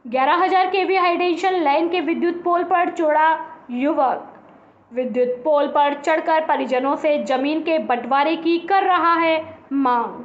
11,000 केवी high tension line के विद्युत पोल पर चढ़ा युवक। विद्युत पोल पर चढ़कर परिजनों से जमीन के बंटवारे की कर रहा है मांग।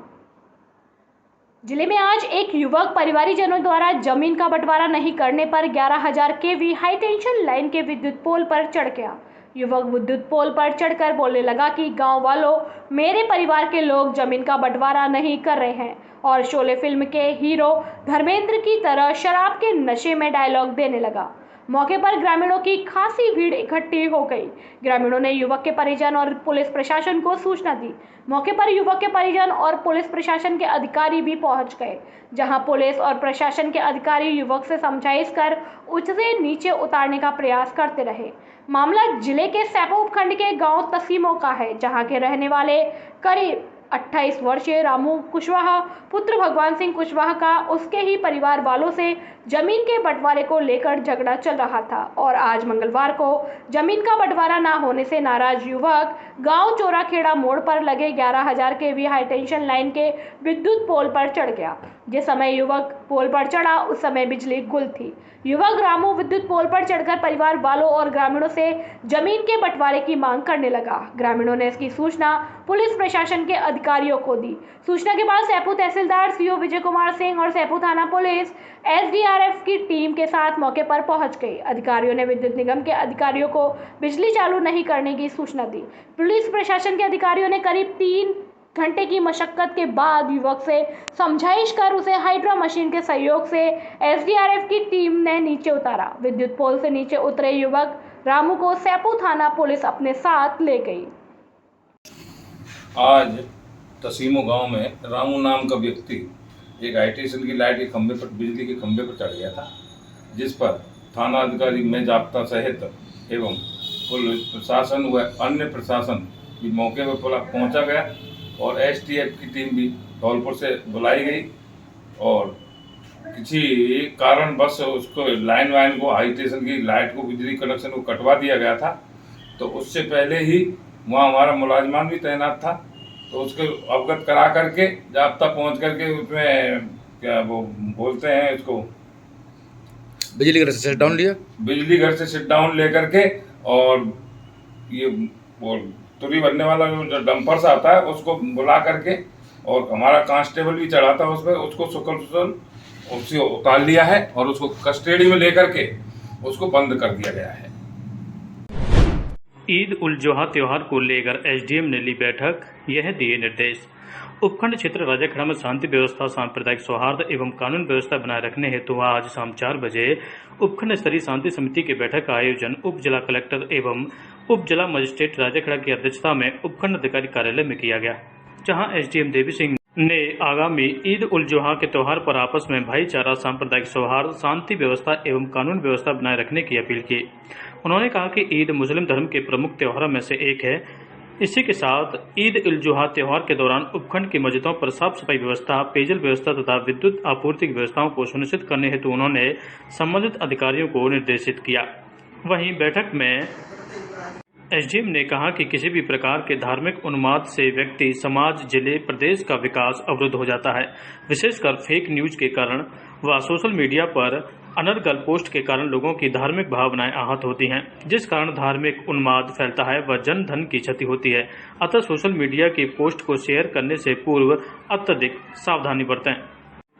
जिले में आज एक युवक परिवारजनों द्वारा जमीन का बंटवारा नहीं करने पर 11,000 केवी हाई टेंशन लाइन के विद्युत पोल पर चढ़ गया। युवक विद्युत पोल पर चढ़कर बोलने लगा कि गांव वालों, मेरे परिवार के लोग जमीन का बंटवारा नहीं कर रहे हैं, और शोले फिल्म के हीरो धर्मेंद्र की तरह शराब के नशे में डायलॉग देने लगा। मौके पर ग्रामीणों की खासी भीड़ इकट्ठी हो गई। ग्रामीणों ने युवक के परिजन और पुलिस प्रशासन को सूचना दी। मौके पर युवक के परिजन और पुलिस प्रशासन के अधिकारी भी पहुंच गए, जहां पुलिस और प्रशासन के अधिकारी युवक से समझाइश कर उसे नीचे उतारने का प्रयास करते रहे। मामला जिले के सैपो उपखंड के गांव तसीमों का है, जहां के रहने वाले करीब 28 वर्षीय रामू कुशवाहा पुत्र भगवान सिंह कुशवाहा का उसके ही परिवार वालों से जमीन के बंटवारे को लेकर झगड़ा चल रहा था, और आज मंगलवार को जमीन का बंटवारा न होने से नाराज युवक गांव चोराखेड़ा मोड़ पर लगे 11,000 केवी हाई टेंशन लाइन के विद्युत पोल पर चढ़ गया। जिस समय युवक पोल पर चढ़ा उस समय बिजली गुल थी। युवक रामू विद्युत पोल पर चढ़कर परिवार वालों और ग्रामीणों से जमीन के बंटवारे की मांग करने लगा। ग्रामीणों ने इसकी सूचना पुलिस प्रशासन के अधिकारियों को दी। सूचना के बाद सैपू तहसीलदार सीओ विजय कुमार सिंह और सैपू थाना पुलिस एसडीआरएफ की टीम के साथ मौके पर पहुंच गई। अधिकारियों ने विद्युत निगम के अधिकारियों को बिजली चालू नहीं करने की सूचना दी। पुलिस प्रशासन के अधिकारियों ने करीब 3 घंटे की मशक्कत के बाद युवक से समझाइश कर उसे हाइड्रा मशीन के सहयोग से एसडीआरएफ की टीम ने नीचे उतारा। विद्युत पोल से नीचे उतरे युवक रामू को सैपू थाना पुलिस अपने साथ ले गई। आज तसीमो गांव में रामू नाम का व्यक्ति एक हाईटेंशन की लाइट के खंभे पर, बिजली के खंभे पर चढ़ गया था, जिस पर थाना अधिकारी में जाप्ता सहित एवं पुलिस प्रशासन व अन्य प्रशासन भी मौके पर पहुंचा गया और एसटीएफ की टीम भी धौलपुर से बुलाई गई, और किसी कारण बस उसको लाइन वाइन को, हाई टेंशन की लाइट को, बिजली कनेक्शन को कटवा दिया गया था। तो उससे पहले ही वहाँ हमारा मुलाजमान भी तैनात था, तो उसके अवगत करा करके जाब्ता पहुँच करके उसमें क्या वो बोलते हैं इसको, बिजली घर से शट डाउन लिया, बिजली घर से शट डाउन लेकर के, और ये वो तुरी भरने वाला जो डंपर सा आता है उसको बुला करके, और हमारा कांस्टेबल भी चढ़ा था उस पर, उसको सुकल उससे उतार लिया है और उसको कस्टडी में लेकर के उसको बंद कर दिया गया है। ईद उल जुहा त्यौहार को लेकर एसडीएम ने ली बैठक, यह दिए निर्देश। उपखंड क्षेत्र राजाखेड़ा में शांति व्यवस्था, सांप्रदायिक सौहार्द एवं कानून व्यवस्था बनाए रखने हेतु आज शाम 4 बजे उपखंड स्तरीय शांति समिति की बैठक का आयोजन उप जिला कलेक्टर एवं उप जिला मजिस्ट्रेट राजाखेड़ा की अध्यक्षता में उपखंड अधिकारी कार्यालय में किया गया, जहां एसडीएम देवी सिंह ने आगामी ईद उल जुहा के त्यौहार पर आपस में भाईचारा, सांप्रदायिक सौहार्द, शांति व्यवस्था एवं कानून व्यवस्था बनाए रखने की अपील की। उन्होंने कहा कि ईद मुस्लिम धर्म के प्रमुख त्योहारों में से एक है। इसी के साथ ईद उल जुहा त्यौहार के दौरान उपखंड की मस्जिदों पर साफ सफाई व्यवस्था, पेयजल व्यवस्था तथा विद्युत आपूर्ति की व्यवस्थाओं को सुनिश्चित करने हेतु उन्होंने संबंधित अधिकारियों को निर्देशित किया। वहीं बैठक में एसडीएम ने कहा कि किसी भी प्रकार के धार्मिक उन्माद से व्यक्ति, समाज, जिले, प्रदेश का विकास अवरुद्ध हो जाता है। विशेषकर फेक न्यूज के कारण व सोशल मीडिया पर अनर्गल पोस्ट के कारण लोगों की धार्मिक भावनाएं आहत होती हैं, जिस कारण धार्मिक उन्माद फैलता है व जन धन की क्षति होती है। अतः सोशल मीडिया की पोस्ट को शेयर करने से पूर्व अत्यधिक सावधानी बरतें।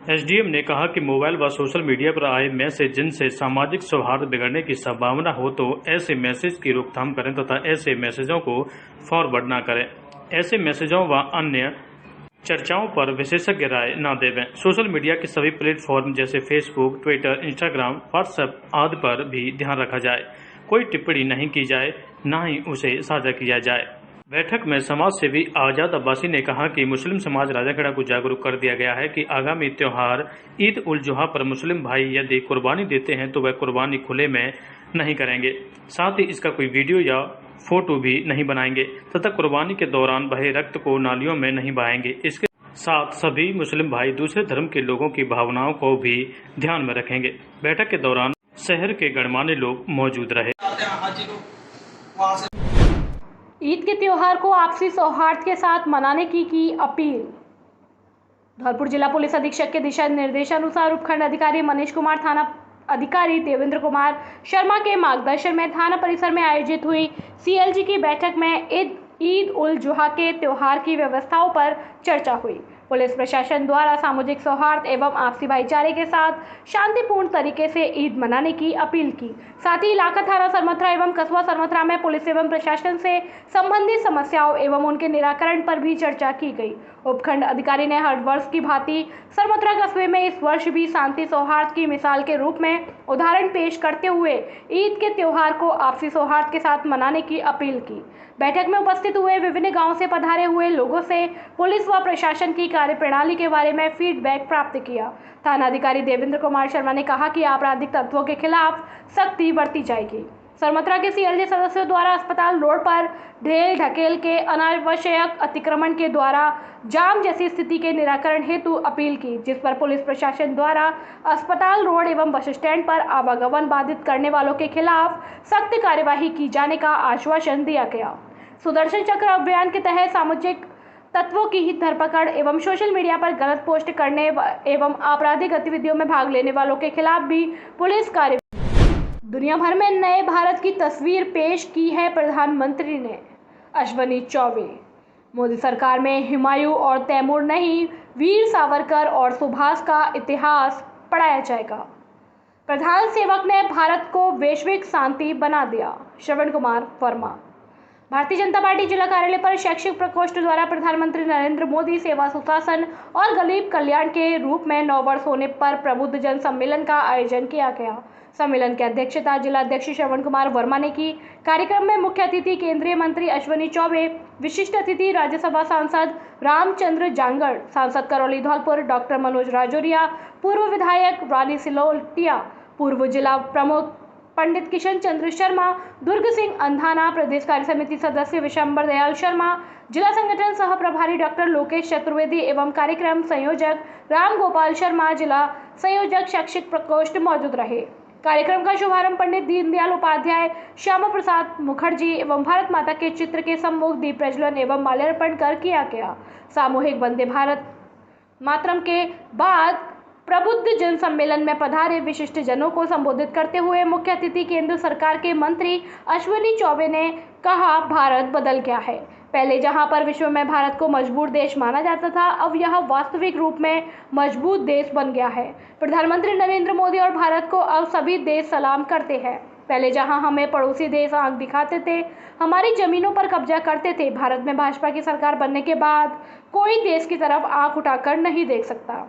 एसडीएम ने कहा कि मोबाइल व सोशल मीडिया पर आए मैसेज जिनसे सामाजिक सौहार्द बिगड़ने की संभावना हो, तो ऐसे मैसेज की रोकथाम करें तथा ऐसे मैसेजों को फॉरवर्ड न करें। ऐसे मैसेजों व अन्य चर्चाओं पर विशेषज्ञ राय न देवें। सोशल मीडिया के सभी प्लेटफॉर्म जैसे फेसबुक, ट्विटर, इंस्टाग्राम, व्हाट्सएप आदि पर भी ध्यान रखा जाए। कोई टिप्पणी नहीं की जाए, न ही उसे साझा किया जाए। बैठक में समाज सेवी आजाद अब्बासी ने कहा कि मुस्लिम समाज राजाखेड़ा को जागरूक कर दिया गया है कि आगामी त्यौहार ईद उल जुहा पर मुस्लिम भाई यदि कुर्बानी देते हैं तो वह कुर्बानी खुले में नहीं करेंगे, साथ ही इसका कोई वीडियो या फोटो भी नहीं बनाएंगे तथा कुर्बानी के दौरान बहे रक्त को नालियों में नहीं बहाएंगे। इसके साथ सभी मुस्लिम भाई दूसरे धर्म के लोगों की भावनाओं को भी ध्यान में रखेंगे। बैठक के दौरान शहर के गणमान्य लोग मौजूद रहे। ईद के त्योहार को आपसी सौहार्द के साथ मनाने की अपील। धौलपुर जिला पुलिस अधीक्षक के दिशा निर्देशानुसार उपखंड अधिकारी मनीष कुमार थाना अधिकारी देवेंद्र कुमार शर्मा के मार्गदर्शन में थाना परिसर में आयोजित हुई सीएलजी की बैठक में ईद उल जुहा के त्योहार की व्यवस्थाओं पर चर्चा हुई। पुलिस प्रशासन द्वारा सामाजिक सौहार्द एवं आपसी भाईचारे के साथ शांतिपूर्ण तरीके से ईद मनाने की अपील की। साथ ही इलाका थाना सरमथरा एवं कस्बा सरमथरा में पुलिस एवं प्रशासन से संबंधित समस्याओं एवं उनके निराकरण पर भी चर्चा की गई। उपखंड अधिकारी ने हर वर्ष की भांति सरमथरा कस्बे में इस वर्ष भी शांति सौहार्द की मिसाल के रूप में उदाहरण पेश करते हुए ईद के त्योहार को आपसी सौहार्द के साथ मनाने की अपील की। बैठक में उपस्थित हुए विभिन्न गांवों से पधारे हुए लोगों से पुलिस व प्रशासन की कार्यप्रणाली के बारे में फीडबैक प्राप्त किया। थाना अधिकारी देवेंद्र कुमार शर्मा ने कहा कि आपराधिक तत्वों के खिलाफ सख्ती बरती जाएगी। सरमथरा के सीएलजी सदस्यों द्वारा अस्पताल रोड पर ढेल ढकेल के अनावश्यक अतिक्रमण के द्वारा जाम जैसी स्थिति के निराकरण हेतु अपील की, जिस पर पुलिस प्रशासन द्वारा अस्पताल रोड एवं बस स्टैंड पर आवागमन बाधित करने वालों के खिलाफ सख्त कार्यवाही की जाने का आश्वासन दिया गया। सुदर्शन चक्र अभियान के तहत सामाजिक तत्वों की ही धरपकड़ एवं सोशल मीडिया पर गलत पोस्ट करने एवं आपराधिक गतिविधियों में भाग लेने वालों के खिलाफ भी पुलिस कार्य। दुनिया भर में नए भारत की तस्वीर पेश की है प्रधानमंत्री ने। अश्विनी चौबे। मोदी सरकार में हुमायूं और तैमूर नहीं, वीर सावरकर और सुभाष का इतिहास पढ़ाया जाएगा। प्रधान सेवक ने भारत को वैश्विक शांति बना दिया। श्रवण कुमार वर्मा। भारतीय जनता पार्टी जिला कार्यालय पर शैक्षिक प्रकोष्ठ द्वारा प्रधानमंत्री नरेंद्र मोदी सेवा सुशासन और गरीब कल्याण के रूप में 9 वर्ष होने पर प्रबुद्ध जन सम्मेलन का आयोजन किया गया। सम्मेलन की अध्यक्षता जिला अध्यक्ष श्रवण कुमार वर्मा ने की। कार्यक्रम में मुख्य अतिथि केंद्रीय मंत्री अश्विनी चौबे, विशिष्ट अतिथि राज्यसभा सांसद रामचंद्र जांगड़, सांसद करौली धौलपुर डॉक्टर मनोज राजौरिया, पूर्व विधायक रानी सिलोटिया, पूर्व जिला प्रमुख पंडित किशन चंद्र शर्मा, दुर्ग सिंह अंधाना, प्रदेश कार्य समिति सदस्य विशंबर दयाल शर्मा, जिला संगठन सह प्रभारी डॉक्टर लोकेश चतुर्वेदी एवं कार्यक्रम संयोजक राम गोपाल शर्मा, जिला संयोजक शैक्षिक प्रकोष्ठ मौजूद रहे। कार्यक्रम का शुभारंभ पंडित दीनदयाल उपाध्याय, श्यामा प्रसाद मुखर्जी एवं भारत माता के चित्र के सम्मुख दीप प्रज्वलन एवं माल्यार्पण कर किया गया। सामूहिक वंदे भारत मातरम के बाद प्रबुद्ध जन सम्मेलन में पधारे विशिष्ट जनों को संबोधित करते हुए मुख्य अतिथि केंद्र सरकार के मंत्री अश्विनी चौबे ने कहा, भारत बदल गया है। पहले जहां पर विश्व में भारत को मजबूत देश माना जाता था, अब यह वास्तविक रूप में मजबूत देश बन गया है। प्रधानमंत्री नरेंद्र मोदी और भारत को अब सभी देश सलाम करते हैं। पहले जहां हमें पड़ोसी देश आंख दिखाते थे, हमारी जमीनों पर कब्जा करते थे, भारत में भाजपा की सरकार बनने के बाद कोई देश की तरफ आंख उठाकर नहीं देख सकता।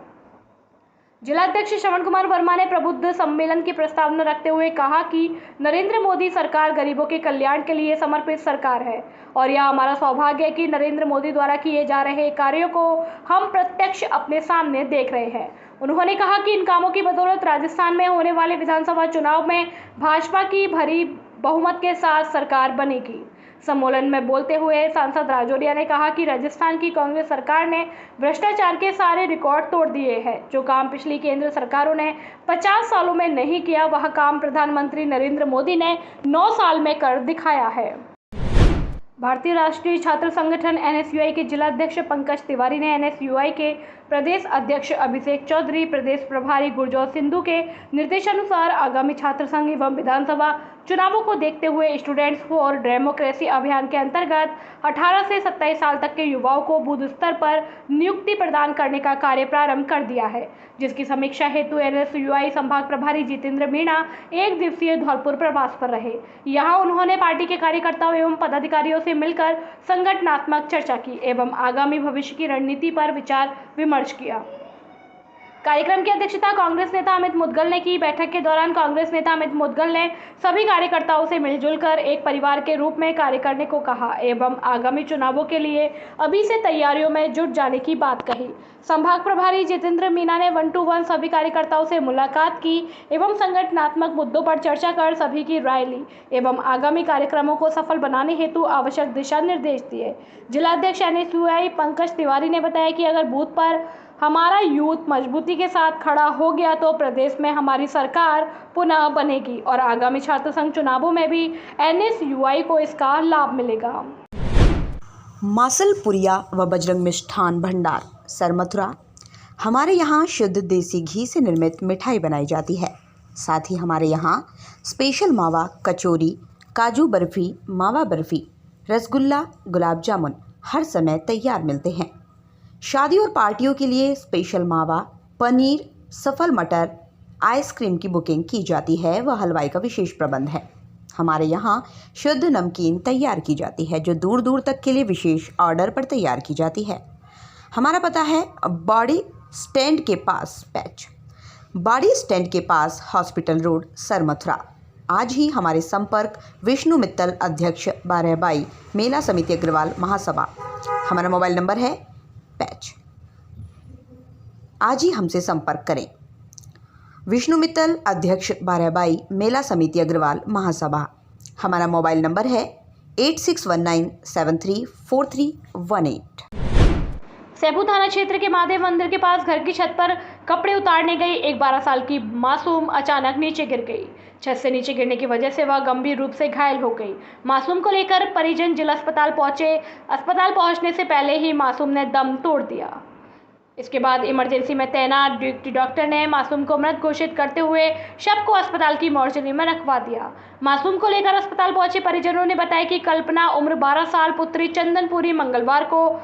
जिलाध्यक्ष श्रवण कुमार वर्मा ने प्रबुद्ध सम्मेलन की प्रस्तावना रखते हुए कहा कि नरेंद्र मोदी सरकार गरीबों के कल्याण के लिए समर्पित सरकार है और यह हमारा सौभाग्य है कि नरेंद्र मोदी द्वारा किए जा रहे कार्यों को हम प्रत्यक्ष अपने सामने देख रहे हैं। उन्होंने कहा कि इन कामों की बदौलत राजस्थान में होने वाले विधानसभा चुनाव में भाजपा की भरी बहुमत के साथ सरकार बनेगी। सम्मेलन में बोलते हुए सांसद राजौरिया ने कहा कि राजस्थान की कांग्रेस सरकार ने भ्रष्टाचार के सारे रिकॉर्ड तोड़ दिए हैं। जो काम पिछली केंद्र सरकारों ने 50 सालों में नहीं किया, वह काम प्रधानमंत्री नरेंद्र मोदी ने 9 साल में कर दिखाया है। भारतीय राष्ट्रीय छात्र संगठन एनएसयूआई के जिलाध्यक्ष पंकज तिवारी ने एनएसयूआई के प्रदेश अध्यक्ष अभिषेक चौधरी, प्रदेश प्रभारी गुरजोत सिंधु के निर्देशानुसार आगामी छात्र संघ एवं विधानसभा चुनावों को देखते हुए स्टूडेंट्स फॉर डेमोक्रेसी अभियान के अंतर्गत 18 से 27 साल तक के युवाओं को बूथ स्तर पर नियुक्ति प्रदान करने का कार्य प्रारंभ कर दिया है, जिसकी समीक्षा हेतु एनएसयूआई संभाग प्रभारी जितेंद्र मीणा 1 दिवसीय धौलपुर प्रवास पर रहे। यहाँ उन्होंने पार्टी के कार्यकर्ताओं एवं पदाधिकारियों से मिलकर संगठनात्मक चर्चा की एवं आगामी भविष्य की रणनीति पर विचार विमर्श किया। कार्यक्रम की अध्यक्षता कांग्रेस नेता अमित मुदगल ने की। बैठक के दौरान कांग्रेस नेता अमित मुदगल ने सभी कार्यकर्ताओं से मिलजुल कर एक परिवार के रूप में कार्य करने को कहा एवं आगामी चुनावों के लिए अभी से तैयारियों में जुट जाने की बात कही। संभाग प्रभारी जितेंद्र मीणा ने 1-to-1 सभी कार्यकर्ताओं से मुलाकात की एवं संगठनात्मक मुद्दों पर चर्चा कर सभी की राय ली एवं आगामी कार्यक्रमों को सफल बनाने हेतु आवश्यक दिशा निर्देश दिए। जिलाध्यक्ष एनएसयूआई पंकज तिवारी ने बताया कि अगर बूथ पर हमारा यूथ मजबूती के साथ खड़ा हो गया तो प्रदेश में हमारी सरकार पुनः बनेगी और आगामी छात्र संघ चुनावों में भी एनएसयूआई को इसका लाभ मिलेगा। मासलपुरिया व बजरंग मिष्ठान भंडार सरमथुरा। हमारे यहाँ शुद्ध देसी घी से निर्मित मिठाई बनाई जाती है। साथ ही हमारे यहाँ स्पेशल मावा कचौरी, काजू बर्फ़ी, मावा बर्फ़ी, रसगुल्ला, गुलाब जामुन हर समय तैयार मिलते हैं। शादी और पार्टियों के लिए स्पेशल मावा, पनीर, सफल मटर, आइसक्रीम की बुकिंग की जाती है व हलवाई का विशेष प्रबंध है। हमारे यहाँ शुद्ध नमकीन तैयार की जाती है जो दूर दूर तक के लिए विशेष ऑर्डर पर तैयार की जाती है। हमारा पता है बॉडी स्टैंड के पास पैच, बॉडी स्टैंड के पास हॉस्पिटल रोड, सरमथुरा। आज ही हमारे संपर्क विष्णु मित्तल, अध्यक्ष 12/22 मेला समिति अग्रवाल महासभा। हमारा मोबाइल नंबर है पैच। आज ही हमसे संपर्क करें। विष्णु मित्तल, अध्यक्ष 12/22 मेला समिति अग्रवाल महासभा। हमारा मोबाइल नंबर है 8619734318। सेबू थाना क्षेत्र के महादेव मंदिर के पास घर की छत पर कपड़े उतारने गई एक 12 साल की मासूम अचानक नीचे गिर गई। छत से नीचे गिरने की वजह से वह गंभीर रूप से घायल हो गई। मासूम को लेकर परिजन जिला अस्पताल पहुंचे। अस्पताल पहुंचने से पहले ही मासूम ने दम तोड़ दिया। इसके बाद इमरजेंसी में तैनात ड्यूटी डॉक्टर ने मासूम को मृत घोषित करते हुए शव को अस्पताल की मॉर्चरी में रखवा दिया। मासूम को लेकर अस्पताल पहुंचे परिजनों ने बताया कि कल्पना उम्र 12 साल पुत्री चंदनपुरी मंगलवार को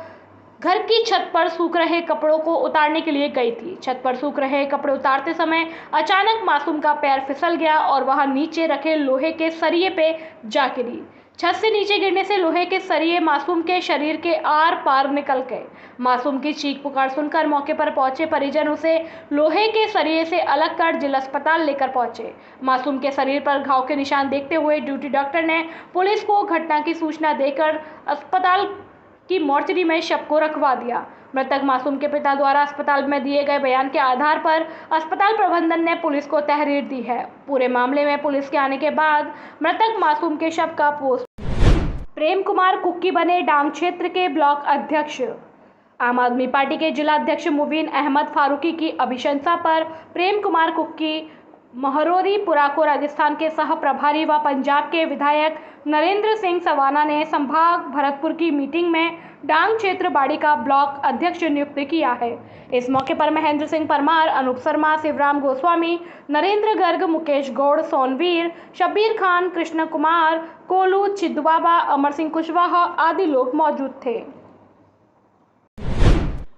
घर की छत पर सूख रहे कपड़ों को उतारने के लिए गई थी। छत पर सूख रहे कपड़े उतारते समय अचानक मासूम का पैर फिसल गया और वह नीचे रखे लोहे के सरिये पे जा गिरी। छत से नीचे गिरने से लोहे के सरिये मासूम के शरीर के आर पार निकल गए। मासूम की चीख पुकार सुनकर मौके पर पहुंचे परिजन उसे लोहे के सरिये से अलग कर जिला अस्पताल लेकर पहुंचे। मासूम के शरीर पर घाव के निशान देखते हुए ड्यूटी डॉक्टर ने पुलिस को घटना की सूचना देकर अस्पताल की मॉर्चरी में शव को रखवा दिया। मृतक मासूम के पिता द्वारा अस्पताल में दिए गए बयान के आधार पर अस्पताल प्रबंधन ने पुलिस को तहरीर दी है। पूरे मामले में पुलिस के आने के बाद मृतक मासूम के शव का पोस्ट। प्रेम कुमार कुक्की बने डांग क्षेत्र के ब्लॉक अध्यक्ष। आम आदमी पार्टी के जिला अध्यक्ष मुबीन अहमद फारूकी की अभिशंसा पर प्रेम कुमार कुक्की महरोरीपुरा को राजस्थान के सह प्रभारी व पंजाब के विधायक नरेंद्र सिंह सवाना ने संभाग भरतपुर की मीटिंग में डांग क्षेत्र बाड़ी का ब्लॉक अध्यक्ष नियुक्त किया है। इस मौके पर महेंद्र सिंह परमार, अनूप शर्मा, शिवराम गोस्वामी, नरेंद्र गर्ग, मुकेश गौड़, सोनवीर, शब्बीर खान, कृष्ण कुमार, कोलू, छिद्दवाबा, अमर सिंह कुशवाहा आदि लोग मौजूद थे।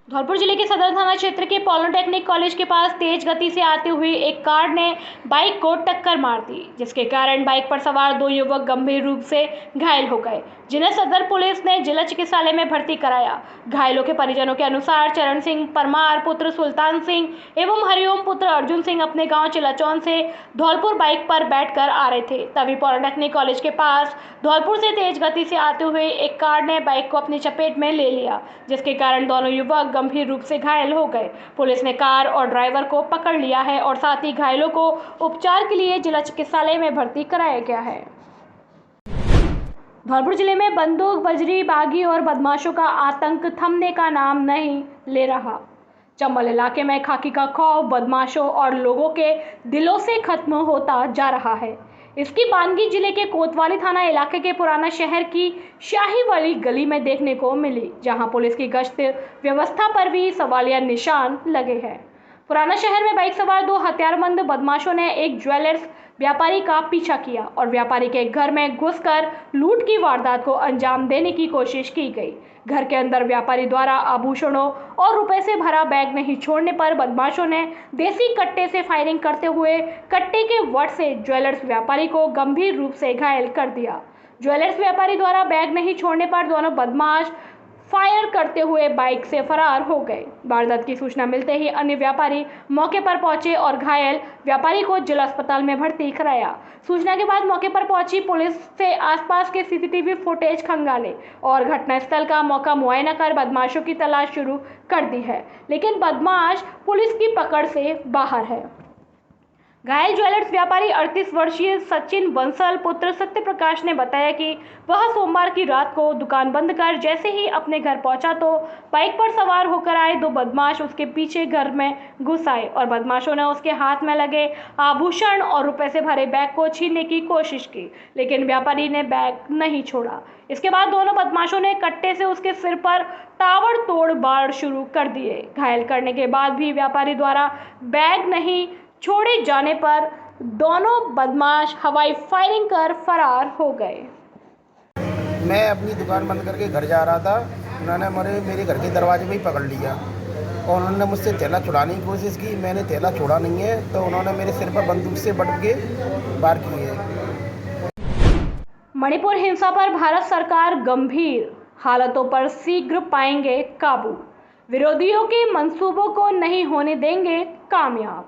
धौलपुर जिले के सदर थाना क्षेत्र के पॉलिटेक्निक कॉलेज के पास तेज गति से आती हुई एक कार ने बाइक को टक्कर मार दी, जिसके कारण बाइक पर सवार 2 युवक गंभीर रूप से घायल हो गए, जिन्हें सदर पुलिस ने जिला चिकित्सालय में भर्ती कराया। घायलों के परिजनों के अनुसार चरण सिंह परमार पुत्र सुल्तान सिंह एवं हरिओम पुत्र अर्जुन सिंह अपने गांव चिलाचौन से धौलपुर बाइक पर बैठकर आ रहे थे। तभी पॉलिटेक्निक कॉलेज के पास धौलपुर से तेज गति से आते हुए एक कार ने बाइक को अपनी चपेट में ले लिया, जिसके कारण दोनों युवक गंभीर रूप से घायल हो गए। पुलिस ने कार और ड्राइवर को पकड़ लिया है और साथ ही घायलों को उपचार के लिए जिला चिकित्सालय में भर्ती कराया गया है। धौलपुर जिले में बंदूक, बजरी, बागी और बदमाशों का आतंक थमने का नाम नहीं ले रहा। चंबल इलाके में खाकी का खौफ बदमाशों और लोगों के दिलों से खत्म होता जा रहा है। इसकी बानगी जिले के कोतवाली थाना इलाके के पुराना शहर की शाही वाली गली में देखने को मिली, जहां पुलिस की गश्त व्यवस्था पर भी सवालिया निशान लगे हैं। पुराना शहर में बाइक सवार 2 हथियारबंद बदमाशों ने एक ज्वेलर्स व्यापारी का पीछा किया और व्यापारी के घर में घुसकर लूट की वारदात को अंजाम देने की कोशिश की गई। घर के अंदर व्यापारी द्वारा आभूषणों और रुपए से भरा बैग नहीं छोड़ने पर बदमाशों ने देसी कट्टे से फायरिंग करते हुए कट्टे के वट से ज्वेलर्स व्यापारी को गंभीर रूप से घायल कर दिया। ज्वेलर्स व्यापारी द्वारा बैग नहीं छोड़ने पर दोनों बदमाश फायर करते हुए बाइक से फरार हो गए। वारदात की सूचना मिलते ही अन्य व्यापारी मौके पर पहुंचे और घायल व्यापारी को जिला अस्पताल में भर्ती कराया। सूचना के बाद मौके पर पहुंची पुलिस से आसपास के सीसीटीवी फुटेज खंगाले और घटनास्थल का मौका मुआयना कर बदमाशों की तलाश शुरू कर दी है, लेकिन बदमाश पुलिस की पकड़ से बाहर है। घायल ज्वेलर्स व्यापारी 38 वर्षीय सचिन बंसल पुत्र सत्य प्रकाश ने बताया कि वह सोमवार की रात को दुकान बंद कर जैसे ही अपने घर पहुंचा तो बाइक पर सवार होकर आए 2 बदमाश उसके पीछे घर में घुस आए और बदमाशों ने उसके हाथ में लगे आभूषण और रुपए से भरे बैग को छीनने की कोशिश की, लेकिन व्यापारी ने बैग नहीं छोड़ा। इसके बाद दोनों बदमाशों ने कट्टे से उसके सिर पर ताबड़तोड़ वार शुरू कर दिए। घायल करने के बाद भी व्यापारी द्वारा बैग नहीं छोड़े जाने पर दोनों बदमाश हवाई फायरिंग कर फरार हो गए। मैं अपनी दुकान बंद करके घर जा रहा था, उन्होंने मेरे घर के दरवाजे में ही पकड़ लिया और उन्होंने मुझसे थैला छुड़ाने की कोशिश की। मैंने थैला छोड़ा नहीं है तो उन्होंने मेरे सिर पर बंदूक से बट के वार किए। मणिपुर हिंसा पर भारत सरकार गंभीर, हालातों पर शीघ्र पाएंगे काबू, विरोधियों के मंसूबों को नहीं होने देंगे कामयाब।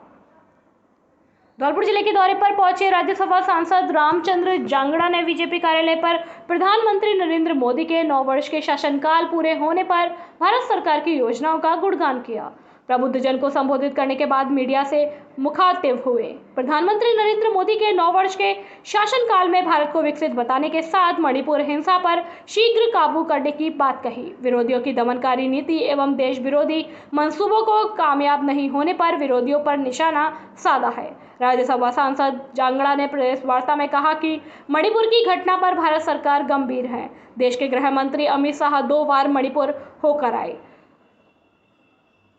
धौलपुर जिले के दौरे पर पहुंचे राज्यसभा सांसद रामचंद्र जांगड़ा ने बीजेपी कार्यालय पर प्रधानमंत्री नरेंद्र मोदी के 9 वर्ष के शासनकाल पूरे होने पर भारत सरकार की योजनाओं का गुणगान किया। प्रबुद्धजन को संबोधित करने के बाद मीडिया से मुखातिब हुए प्रधानमंत्री नरेंद्र मोदी के 9 वर्ष के शासनकाल में भारत को विकसित बताने के साथ मणिपुर हिंसा पर शीघ्र काबू करने की बात कही। विरोधियों की दमनकारी नीति एवं देश विरोधी मंसूबों को कामयाब नहीं होने पर विरोधियों पर निशाना साधा है। राज्यसभा सांसद जांगड़ा ने प्रेस वार्ता में कहा कि मणिपुर की घटना पर भारत सरकार गंभीर है। देश के गृह मंत्री अमित शाह 2 बार मणिपुर होकर आए।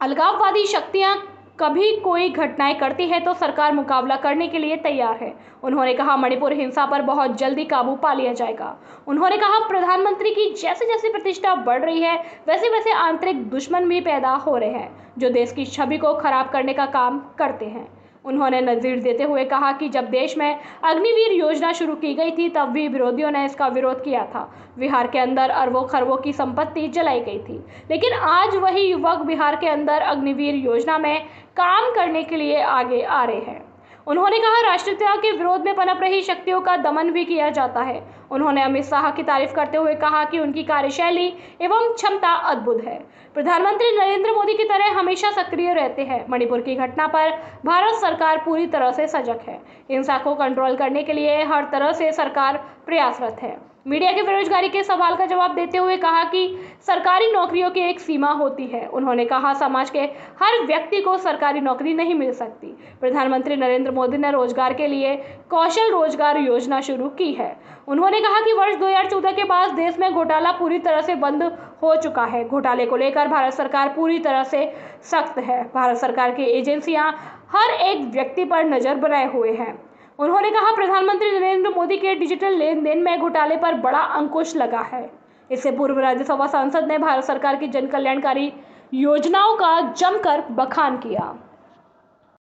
अलगाववादी शक्तियां कभी कोई घटनाएं करती है तो सरकार मुकाबला करने के लिए तैयार है। उन्होंने कहा मणिपुर हिंसा पर बहुत जल्दी काबू पा लिया जाएगा। उन्होंने कहा प्रधानमंत्री की जैसे जैसे प्रतिष्ठा बढ़ रही है वैसे वैसे आंतरिक दुश्मन भी पैदा हो रहे हैं जो देश की छवि को खराब करने का काम करते हैं। उन्होंने नज़ीर देते हुए कहा कि जब देश में अग्निवीर योजना शुरू की गई थी तब भी विरोधियों ने इसका विरोध किया था। बिहार के अंदर अरबों खरबों की संपत्ति जलाई गई थी, लेकिन आज वही युवक बिहार के अंदर अग्निवीर योजना में काम करने के लिए आगे आ रहे हैं। उन्होंने कहा राष्ट्रीयता के विरोध में पनप रही शक्तियों का दमन भी किया जाता है। उन्होंने अमित शाह की तारीफ करते हुए कहा कि उनकी कार्यशैली एवं क्षमता अद्भुत है। प्रधानमंत्री नरेंद्र मोदी की तरह हमेशा सक्रिय रहते हैं। मणिपुर की घटना पर भारत सरकार पूरी तरह से सजग है। हिंसा को कंट्रोल करने के लिए हर तरह से सरकार प्रयासरत है। मीडिया के बेरोजगारी के सवाल का जवाब देते हुए कहा कि सरकारी नौकरियों की एक सीमा होती है। उन्होंने कहा समाज के हर व्यक्ति को सरकारी नौकरी नहीं मिल सकती। प्रधानमंत्री नरेंद्र मोदी ने रोजगार के लिए कौशल रोजगार योजना शुरू की है। उन्होंने कहा कि वर्ष 2014 के बाद देश में घोटाला पूरी तरह से बंद हो चुका है। घोटाले को लेकर भारत सरकार पूरी तरह से सख्त है। भारत सरकार की एजेंसियां हर एक व्यक्ति पर नजर बनाए हुए हैं। उन्होंने कहा प्रधानमंत्री नरेंद्र मोदी के डिजिटल लेन देन में घोटाले पर बड़ा अंकुश लगा है। इससे पूर्व राज्यसभा सांसद ने भारत सरकार की जन कल्याणकारी योजनाओं का जमकर बखान किया।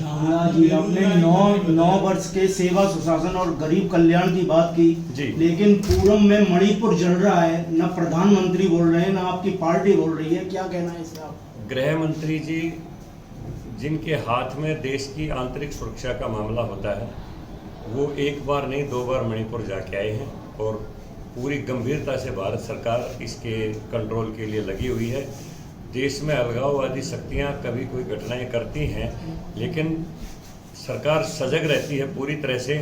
जी आपने 9 वर्ष के सेवा सुशासन और गरीब कल्याण की बात की जी, लेकिन पूरम में मणिपुर जल रहा है, न प्रधानमंत्री बोल रहे हैं, न आपकी पार्टी बोल रही है, क्या कहना है इसका? गृह मंत्री जी जिनके हाथ में देश की आंतरिक सुरक्षा का मामला होता है वो 1 बार नहीं 2 बार मणिपुर जाके आए हैं और पूरी गंभीरता से भारत सरकार इसके कंट्रोल के लिए लगी हुई है। देश में अलगाववादी शक्तियां कभी कोई घटनाएं करती हैं लेकिन सरकार सजग रहती है पूरी तरह से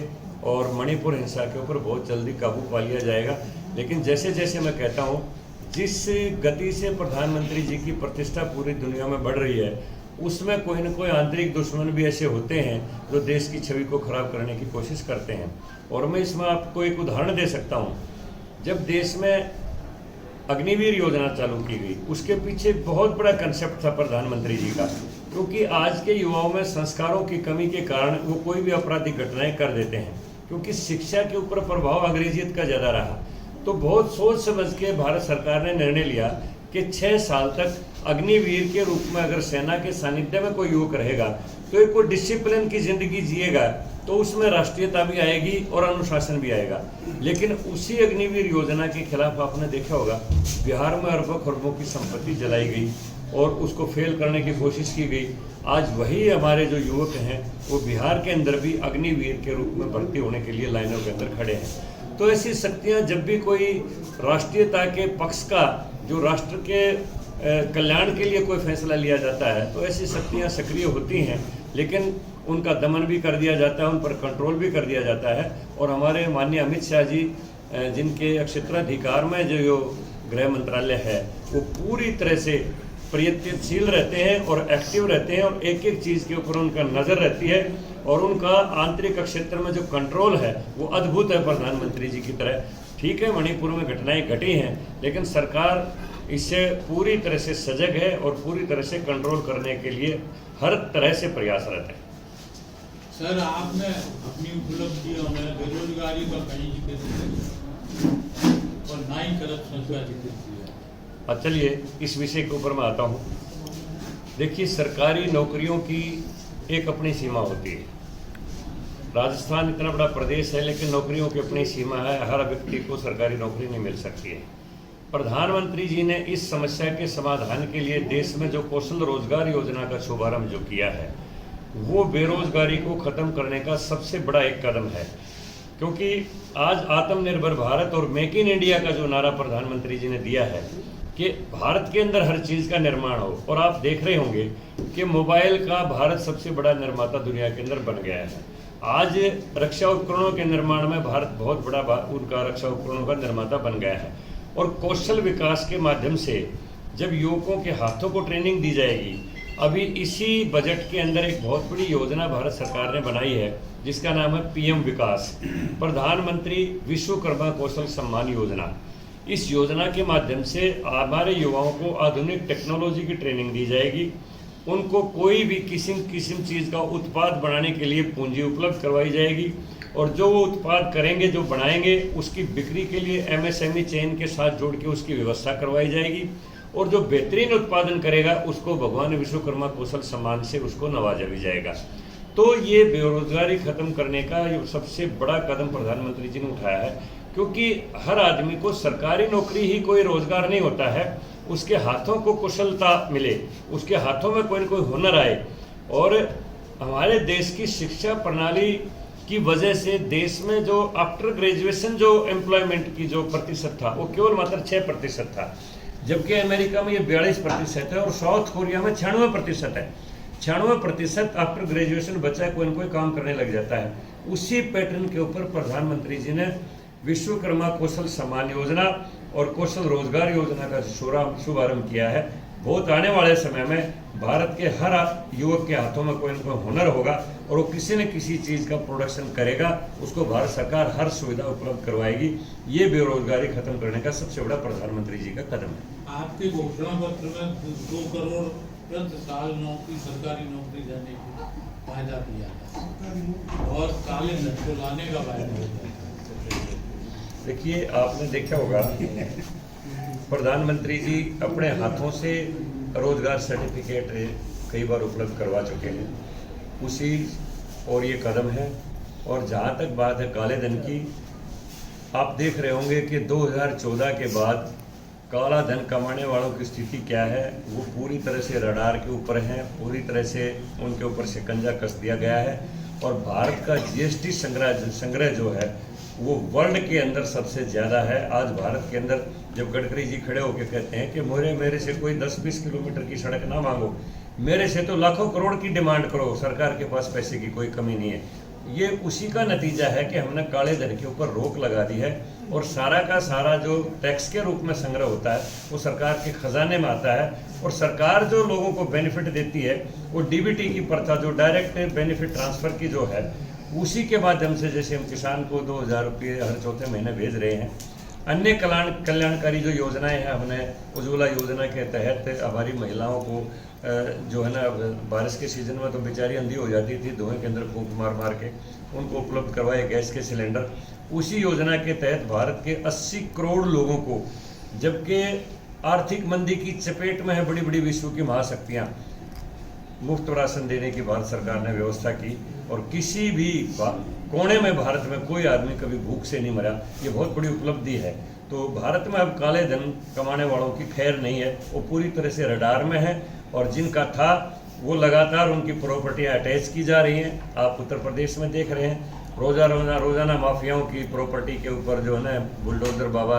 और मणिपुर हिंसा के ऊपर बहुत जल्दी काबू पा लिया जाएगा। लेकिन जैसे जैसे मैं कहता हूं जिस गति से प्रधानमंत्री जी की प्रतिष्ठा पूरी दुनिया में बढ़ रही है उसमें कोई न कोई आंतरिक दुश्मन भी ऐसे होते हैं जो देश की छवि को खराब करने की कोशिश करते हैं। और मैं इसमें आपको एक उदाहरण दे सकता हूं। जब देश में अग्निवीर योजना चालू की गई उसके पीछे बहुत बड़ा कंसेप्ट था प्रधानमंत्री जी का, क्योंकि आज के युवाओं में संस्कारों की कमी के कारण वो कोई भी आपराधिक घटनाएं कर देते हैं, क्योंकि शिक्षा के ऊपर प्रभाव अंग्रेजियत का ज़्यादा रहा। तो बहुत सोच समझ के भारत सरकार ने निर्णय लिया कि 6 साल तक अग्निवीर के रूप में अगर सेना के सानिध्य में कोई युवक रहेगा तो एक कोई डिसिप्लिन की जिंदगी जिएगा तो उसमें राष्ट्रीयता भी आएगी और अनुशासन भी आएगा। लेकिन उसी अग्निवीर योजना के खिलाफ आपने देखा होगा बिहार में अरबों खरबों की संपत्ति जलाई गई और उसको फेल करने की कोशिश की गई। आज वही हमारे जो युवक हैं वो बिहार के अंदर भी अग्निवीर के रूप में भर्ती होने के लिए लाइनों के अंदर खड़े हैं। तो ऐसी शक्तियाँ जब भी कोई राष्ट्रीयता के पक्ष का जो राष्ट्र के कल्याण के लिए कोई फैसला लिया जाता है तो ऐसी शक्तियाँ सक्रिय होती हैं, लेकिन उनका दमन भी कर दिया जाता है, उन पर कंट्रोल भी कर दिया जाता है। और हमारे माननीय अमित शाह जी जिनके क्षेत्राधिकार में जो गृह मंत्रालय है वो पूरी तरह से प्रयत्नशील रहते हैं और एक्टिव रहते हैं और एक एक चीज़ के ऊपर उनका नज़र रहती है और उनका आंतरिक क्षेत्र में जो कंट्रोल है वो अद्भुत है प्रधानमंत्री जी की तरह। ठीक है मणिपुर में घटनाएं घटी हैं लेकिन सरकार इससे पूरी तरह से सजग है और पूरी तरह से कंट्रोल करने के लिए हर तरह से प्रयासरत है। सर आपने अपनी उपलब्धियों में बेरोजगारी का कहीं जिक्र नहीं और ना ही करप्शन का जिक्र किया। चलिए इस विषय के ऊपर मैं आता हूँ। देखिए, सरकारी नौकरियों की एक अपनी सीमा होती है। राजस्थान इतना बड़ा प्रदेश है, लेकिन नौकरियों की अपनी सीमा है। हर व्यक्ति को सरकारी नौकरी नहीं मिल सकती है। प्रधानमंत्री जी ने इस समस्या के समाधान के लिए देश में जो कौशल रोजगार योजना का शुभारंभ जो किया है, वो बेरोजगारी को खत्म करने का सबसे बड़ा एक कदम है। क्योंकि आज आत्मनिर्भर भारत और मेक इन इंडिया का जो नारा प्रधानमंत्री जी ने दिया है कि भारत के अंदर हर चीज़ का निर्माण हो, और आप देख रहे होंगे कि मोबाइल का भारत सबसे बड़ा निर्माता दुनिया के अंदर बन गया है। आज रक्षा उपकरणों के निर्माण में भारत बहुत बड़ा उनका रक्षा उपकरणों का निर्माता बन गया है। और कौशल विकास के माध्यम से जब युवकों के हाथों को ट्रेनिंग दी जाएगी, अभी इसी बजट के अंदर एक बहुत बड़ी योजना भारत सरकार ने बनाई है जिसका नाम है पीएम विकास, प्रधानमंत्री विश्वकर्मा कौशल सम्मान योजना। इस योजना के माध्यम से हमारे युवाओं को आधुनिक टेक्नोलॉजी की ट्रेनिंग दी जाएगी। उनको कोई भी किसी चीज़ का उत्पाद बनाने के लिए पूंजी उपलब्ध करवाई जाएगी, और जो वो उत्पाद करेंगे, जो बनाएंगे, उसकी बिक्री के लिए एमएसएमई चेन के साथ जोड़ के उसकी व्यवस्था करवाई जाएगी। और जो बेहतरीन उत्पादन करेगा उसको भगवान विश्वकर्मा कौशल सम्मान से उसको नवाजा भी जाएगा। तो ये बेरोजगारी खत्म करने का ये सबसे बड़ा कदम प्रधानमंत्री जी ने उठाया है। क्योंकि हर आदमी को सरकारी नौकरी ही कोई रोजगार नहीं होता है, उसके हाथों को कुशलता मिले, उसके हाथों में कोई न कोई हुनर आए। और हमारे देश की शिक्षा प्रणाली की वजह से देश में जो आफ्टर ग्रेजुएशन जो एम्प्लॉयमेंट की जो प्रतिशत था वो केवल मात्र 6% था, जबकि अमेरिका में ये 42% है और साउथ कोरिया में 96% है। 96% आफ्टर ग्रेजुएशन बच्चा कोई न कोई काम करने लग जाता है। उसी पैटर्न के ऊपर प्रधानमंत्री जी ने विश्वकर्मा कौशल सम्मान योजना और कौशल रोजगार योजना का शुभारंभ किया है। बहुत आने वाले समय में भारत के हर युवक के हाथों में कोई न कोई हुनर होगा और वो किसी न किसी चीज़ का प्रोडक्शन करेगा, उसको भारत सरकार हर सुविधा उपलब्ध करवाएगी। ये बेरोजगारी खत्म करने का सबसे बड़ा प्रधानमंत्री जी का कदम है। आपके घोषणा पत्र में 2 करोड़ प्रति साल नौकरी, सरकारी नौकरी देने का वायदा किया है और काले धन को लाने का वायदा किया है। देखिए, आपने देखा होगा प्रधानमंत्री जी अपने हाथों से रोजगार सर्टिफिकेट कई बार उपलब्ध करवा चुके हैं, उसी और ये कदम है। और जहाँ तक बात है काले धन की, आप देख रहे होंगे कि 2014 के बाद काला धन कमाने वालों की स्थिति क्या है। वो पूरी तरह से रडार के ऊपर हैं, पूरी तरह से उनके ऊपर शिकंजा कस दिया गया है। और भारत का जीएसटी संग्रह जो है वो वर्ल्ड के अंदर सबसे ज़्यादा है। आज भारत के अंदर जब गडकरी जी खड़े होकर कहते हैं कि मेरे से कोई 10-20 किलोमीटर की सड़क ना मांगो, मेरे से तो लाखों करोड़ की डिमांड करो, सरकार के पास पैसे की कोई कमी नहीं है। ये उसी का नतीजा है कि हमने काले धन के ऊपर रोक लगा दी है और सारा का सारा जो टैक्स के रूप में संग्रह होता है वो सरकार के खजाने में आता है। और सरकार जो लोगों को बेनिफिट देती है वो डीबीटी की प्रथा, जो डायरेक्ट बेनिफिट ट्रांसफ़र की जो है, उसी के माध्यम से, जैसे हम किसान को 2000 रुपये हर चौथे महीने भेज रहे हैं। अन्य कल्याणकारी जो योजनाएं हैं, हमने उज्ज्वला योजना के तहत हमारी महिलाओं को जो है ना, बारिश के सीज़न में तो बेचारी अंधी हो जाती थी, धुएं के अंदर फूंक मार के उनको उपलब्ध करवाए गैस के सिलेंडर। उसी योजना के तहत भारत के 80 करोड़ लोगों को, जबकि आर्थिक मंदी की चपेट में है बड़ी बड़ी विश्व की महाशक्तियाँ, मुफ्त राशन देने की भारत सरकार ने व्यवस्था की। और किसी भी कोने में भारत में कोई आदमी कभी भूख से नहीं मरा। ये बहुत बड़ी उपलब्धि है। तो भारत में अब काले धन कमाने वालों की खैर नहीं है, वो पूरी तरह से रडार में है। और जिनका था वो लगातार उनकी प्रॉपर्टियां अटैच की जा रही हैं। आप उत्तर प्रदेश में देख रहे हैं रोज़ाना माफियाओं की प्रॉपर्टी के ऊपर जो है ना बुलडोजर बाबा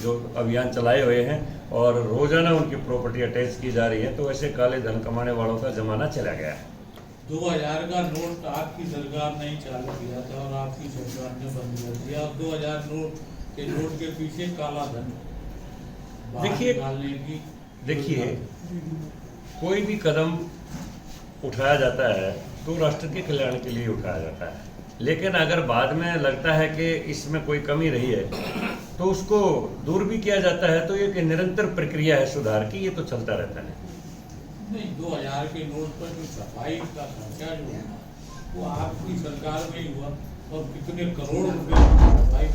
जो अभियान चलाए हुए हैं और रोज़ाना उनकी प्रॉपर्टी अटैच की जा रही है। तो ऐसे काले धन कमाने वालों का ज़माना चला गया है। 2000 का नोट आपकी सरकार ने ही चालू किया था और आपकी सरकार ने बंद कर दिया। 2000 के नोट के पीछे काला धन देखिए कोई भी कदम उठाया जाता है तो राष्ट्र के कल्याण के लिए उठाया जाता है, लेकिन अगर बाद में लगता है कि इसमें कोई कमी रही है तो उसको दूर भी किया जाता है। तो ये कि निरंतर प्रक्रिया है सुधार की, ये तो चलता रहता है। नहीं, 2000 के नोट पर जो सफाई का खर्चा जो है वो आपकी सरकार में ही हुआ और कितने करोड़ रुपए भाई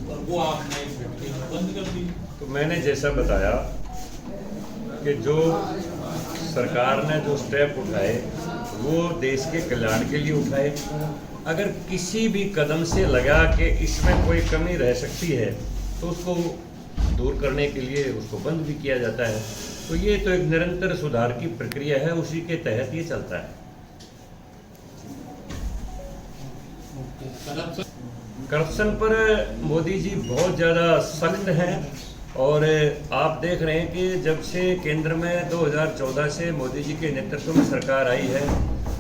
और वो आपने एक झटके में बंद कर दी। तो मैंने जैसा बताया कि जो सरकार ने जो स्टेप उठाए वो देश के कल्याण के लिए उठाए। अगर किसी भी कदम से लगा कि इसमें कोई कमी रह सकती है तो उसको दूर करने के लिए उसको बंद भी किया जाता है। तो ये तो एक निरंतर सुधार की प्रक्रिया है, उसी के तहत ये चलता है। करप्शन पर मोदी जी बहुत ज़्यादा सख्त हैं और आप देख रहे हैं कि जब से केंद्र में 2014 से मोदी जी के नेतृत्व में सरकार आई है,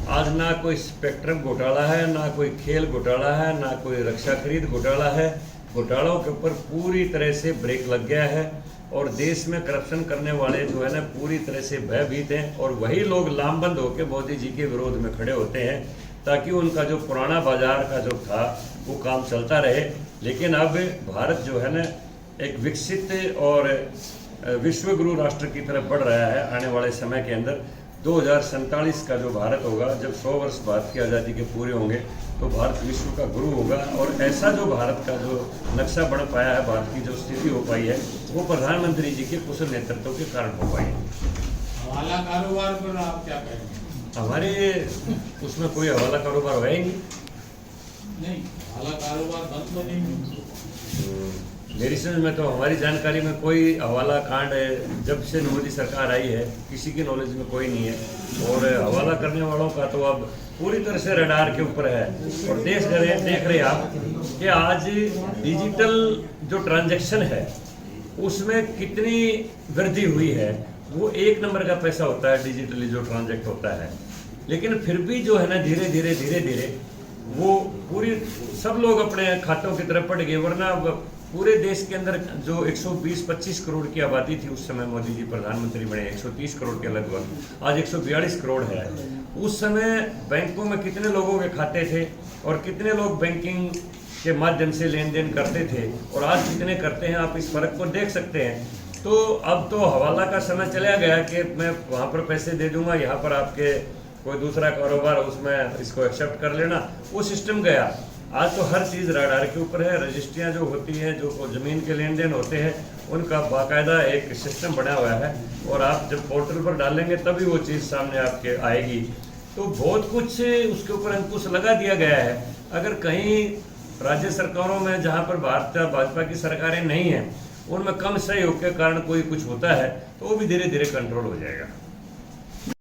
आज ना कोई स्पेक्ट्रम घोटाला है, ना कोई खेल घोटाला है, ना कोई रक्षा खरीद घोटाला है। घोटालों के ऊपर पूरी तरह से ब्रेक लग गया है और देश में करप्शन करने वाले जो है ना पूरी तरह से भयभीत हैं और वही लोग लामबंद होकर मोदी जी के विरोध में खड़े होते हैं ताकि उनका जो पुराना बाजार का जो था वो काम चलता रहे। लेकिन अब भारत जो है ना एक विकसित और विश्वगुरु राष्ट्र की तरफ बढ़ रहा है। आने वाले समय के अंदर 2047 का जो भारत होगा, जब 100 वर्ष भारत की आज़ादी के पूरे होंगे तो भारत विश्व का गुरु होगा और ऐसा जो भारत का जो नक्शा बन पाया है, भारत की जो स्थिति हो पाई है, वो प्रधानमंत्री जी के कुशल नेतृत्व के कारण हो पाई है। हवाला कारोबार पर आप क्या कहेंगे? हमारे उसमें कोई हवाला कारोबार है ही नहीं, हवाला कारोबार बंद तो नहीं। मेरी समझ में तो हमारी जानकारी में कोई हवाला कांड जब से मोदी सरकार आई है किसी की नॉलेज में कोई नहीं है और हवाला करने वालों का तो अब पूरी तरह से रडार के ऊपर है। और देख रहे आप कि आज डिजिटल जो ट्रांजैक्शन है उसमें कितनी वृद्धि हुई है। वो 1 नंबर का पैसा होता है डिजिटली जो ट्रांजैक्ट होता है, लेकिन फिर भी जो है ना धीरे धीरे वो पूरी सब लोग अपने खातों की तरफ पड़ गए। वरना पूरे देश के अंदर जो 120-25 करोड़ की आबादी थी उस समय मोदी जी प्रधानमंत्री बने, 130 करोड़ के लगभग, आज 142 करोड़ है। उस समय बैंकों में कितने लोगों के खाते थे और कितने लोग बैंकिंग के माध्यम से लेन देन करते थे और आज कितने करते हैं, आप इस फर्क को देख सकते हैं। तो अब तो हवाला का समय चला गया कि मैं वहाँ पर पैसे दे दूंगा, यहाँ पर आपके कोई दूसरा कारोबार उसमें इसको एक्सेप्ट कर लेना, वो सिस्टम गया। आज तो हर चीज़ रडार के ऊपर है। रजिस्ट्रियाँ जो होती हैं, जो ज़मीन के लेन देन होते हैं, उनका बाकायदा एक सिस्टम बना हुआ है और आप जब पोर्टल पर डालेंगे तभी वो चीज़ सामने आपके आएगी। तो बहुत कुछ उसके ऊपर अंकुश लगा दिया गया है। अगर कहीं राज्य सरकारों में जहाँ पर भाजपा की सरकारें नहीं हैं, उनमें कम सहयोग के कारण कोई कुछ होता है तो वो भी धीरे धीरे कंट्रोल हो जाएगा।